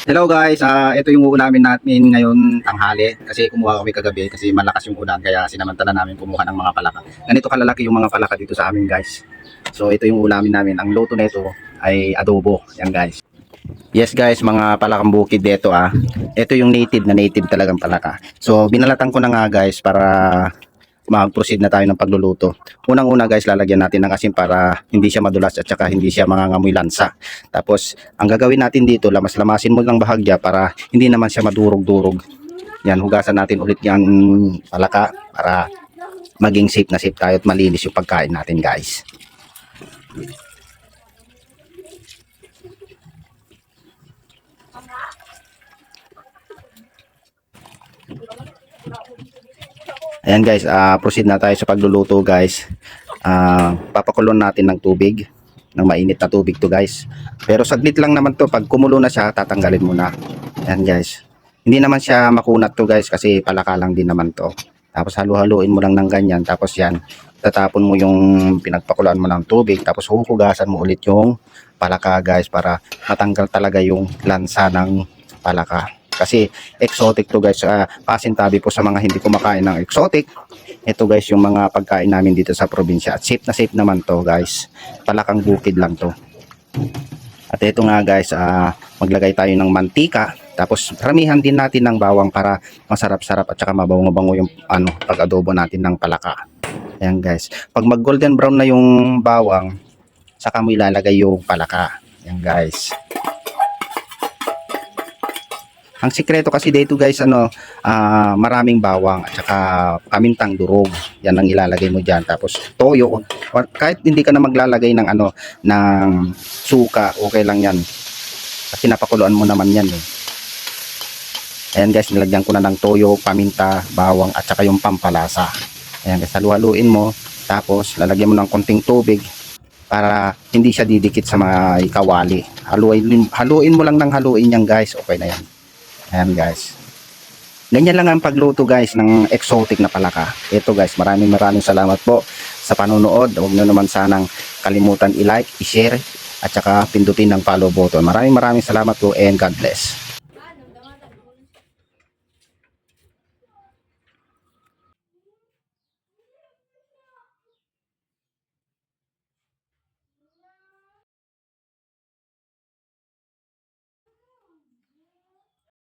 Hello guys, ito yung uulamin natin ngayon tanghali kasi kumuha kami kagabi kasi malakas yung ulan kaya sinamantala namin kumuha ng mga palaka. Ganito kalalaki yung mga palaka dito sa amin guys. So ito yung ulamin namin. Ang luto nito ay adobo. Yan guys. Yes guys, mga palakang bukid dito ah. Ito yung native talagang palaka. So binalatan ko na nga guys para mag-proceed na tayo ng pagluluto. Unang-una guys, lalagyan natin ng asin para hindi siya madulas at saka hindi siya mangangamoy lansa. Tapos, ang gagawin natin dito, lamas-lamasin mo lang bahagya para hindi naman siya madurog-durog. Yan, hugasan natin ulit yung palaka para maging safe na safe tayo at malinis yung pagkain natin guys. Ayan guys, proceed na tayo sa pagluluto guys. Papakulon natin ng tubig, ng mainit na tubig to guys. Pero saglit lang naman to, pag kumulo na siya, tatanggalin mo na. Ayan guys. Hindi naman siya makunat to guys kasi palaka lang din naman to. Tapos halu-haluin mo lang ng ganyan. Tapos yan, tatapon mo yung pinagpakuloan mo ng tubig. Tapos huhugasan mo ulit yung palaka guys para matanggal talaga yung lansa ng palaka. Kasi exotic to guys, pasintabi po sa mga hindi kumakain ng exotic. Ito guys yung mga pagkain namin dito sa probinsya. At safe na safe naman to guys. Palakang bukid lang to. At ito nga guys, maglagay tayo ng mantika. Tapos ramihan din natin ng bawang para masarap-sarap at saka mabango-bango yung pag-adobo natin ng palaka. Ayan guys. Pag mag golden brown na yung bawang, saka mo ilalagay yung palaka. Ayan guys. Ang sikreto kasi dito guys, maraming bawang at saka pamintang durog. Yan ang ilalagay mo diyan. Tapos toyo, kahit hindi ka na maglalagay ng ng suka, okay lang 'yan. Kasi napakuluan mo naman 'yan eh. Ayan guys, nilagyan ko na ng toyo, paminta, bawang at saka yung pampalasa. Ayan guys, halu-haluin mo. Tapos lalagyan mo ng konting tubig para hindi siya didikit sa mga kawali. Haluin mo lang ng haluin yan guys, okay na yan. Ayan guys. Ganyan lang ang pagluto guys ng exotic na palaka. Ito guys, maraming salamat po sa panonood. Huwag nyo naman sanang kalimutan i-like, i-share at saka pindutin ng follow button. Maraming salamat po and God bless.